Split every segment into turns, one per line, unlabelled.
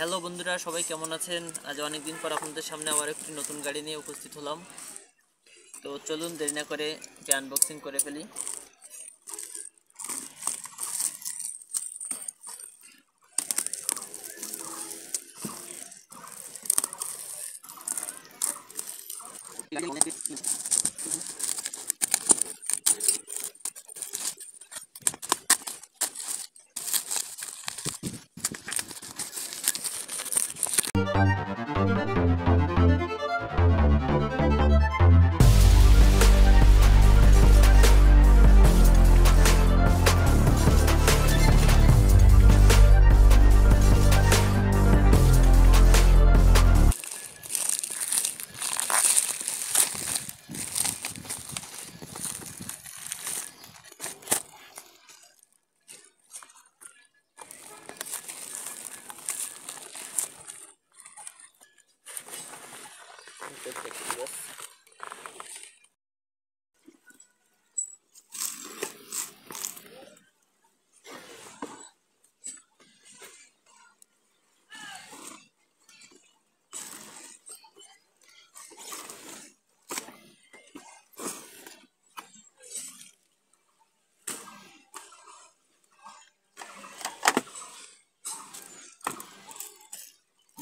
Hello বন্ধুরা, সবাই কেমন আছেন? আজ অনেক দিন পর আপনাদের সামনে আবার একটি নতুন গাড়ি নিয়ে উপস্থিত হলাম। তো চলুন দেরি না করে আনবক্সিং করে ফেলি।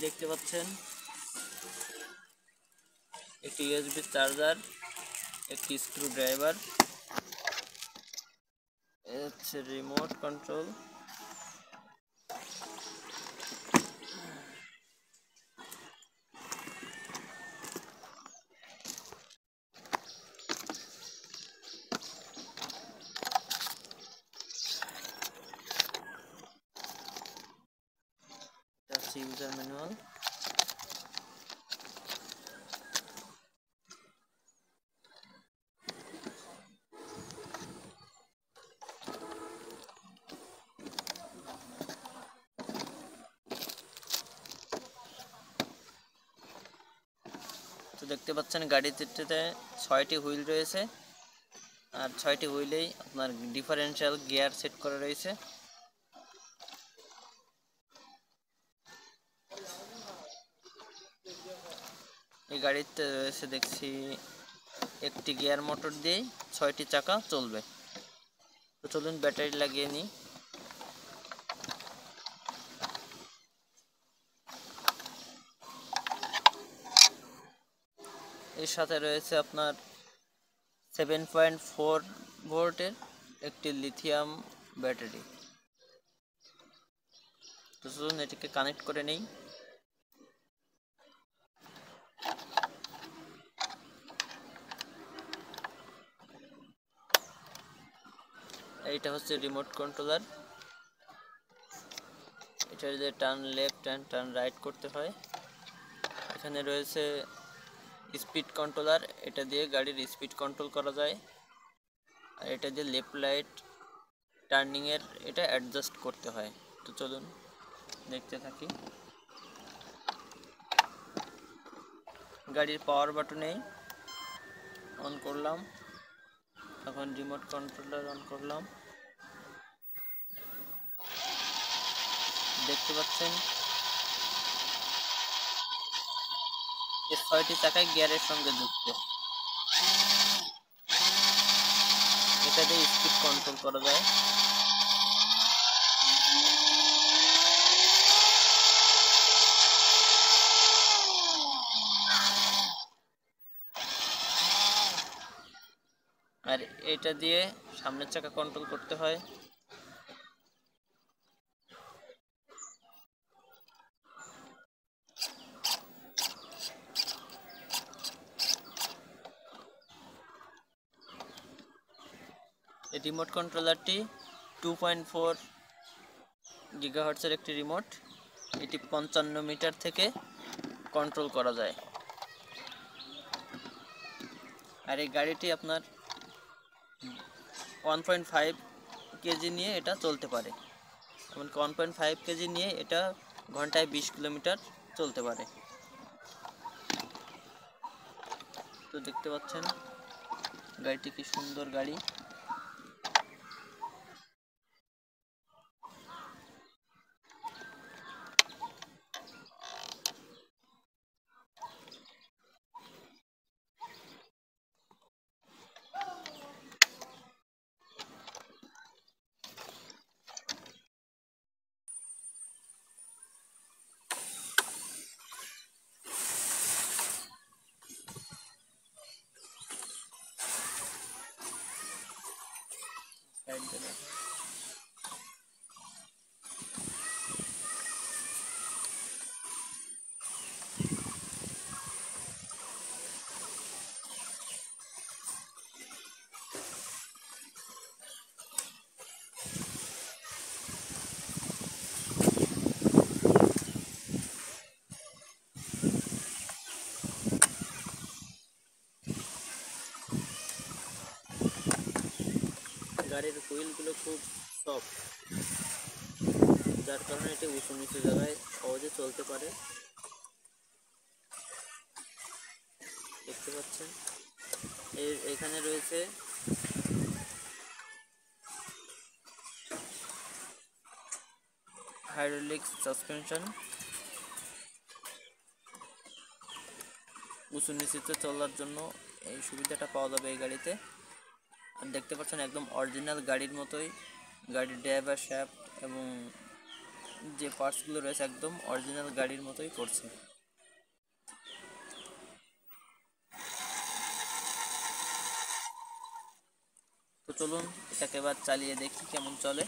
দেখতে পাচ্ছেন একটি ইউএসবি চার্জার, একটি স্ক্রু ড্রাইভার, হচ্ছে রিমোট কন্ট্রোল, ইউজার ম্যানুয়াল। তো দেখতে পাচ্ছেন গাড়িতে 6টি হুইল রয়েছে, আর 6টি হুইলেই আপনার ডিফারেন্সিয়াল গিয়ার সেট করা রয়েছে। এই গাড়িতে রয়েছে দেখছি একটি গিয়ার মোটর দিয়েই 6টি চাকা চলবে। তো চলুন ব্যাটারি লাগিয়ে নিই। এর সাথে রয়েছে আপনার 7.4 ভোল্টের একটি লিথিয়াম ব্যাটারি। তো চলুন এটিকে কানেক্ট করে নেই। এইটা হচ্ছে রিমোট কন্ট্রোলার। এটা যে turn left and turn right করতে হয়। এখানে রয়েছে স্পিড কন্ট্রোলার, এটা দিয়ে গাড়ির স্পিড কন্ট্রোল করা যায়। আর এটা দিয়ে লেফট রাইট টার্নিংয়ের এটা অ্যাডজাস্ট করতে হয়। তো চলুন দেখতে থাকি। গাড়ির পাওয়ার বাটনে অন করলাম, এখন রিমোট কন্ট্রোলার অন করলাম। দেখতে পাচ্ছেন এই 6টি চাকায় গিয়ারের সঙ্গে যুক্ত। এটা দিয়ে স্পিড কন্ট্রোল করা যায়। আর এটা দিয়ে সামনের চাকা কন্ট্রোল করতে হয়। এই রিমোট কন্ট্রোলারটি 2.4 গিগাহার্টজের একটি রিমোট। এটি 55 মিটার থেকে কন্ট্রোল করা যায়। আর এই গাড়িটি আপনার 1.5 কেজি নিয়ে এটা চলতে পারে। এমনকি 1.5 কেজি নিয়ে এটা ঘন্টায় 20 কিলোমিটার চলতে পারে। তো দেখতে পাচ্ছেন গাড়িটি কি সুন্দর গাড়ি। সাইড দিয়ে গাড়ির হুইলগুলো খুব সফট, যার কারণে এটি উঁচু নিচু জায়গায় সহজে চলতে পারে। দেখতে পাচ্ছেন এখানে রয়েছে হাইড্রোলিক সাসপেনশন, উঁচু নিচুতে চলার জন্য এই সুবিধাটা পাওয়া যাবে এই গাড়িতে। আর দেখতে পাচ্ছেন একদম অরিজিনাল গাড়ির মতোই গাড়ির ড্রাইভার শ্যাফট এবং যে পার্টসগুলো রয়েছে একদম অরিজিনাল গাড়ির মতোই করছে। তো চলুন এটাকে এবার চালিয়ে দেখি কেমন চলে।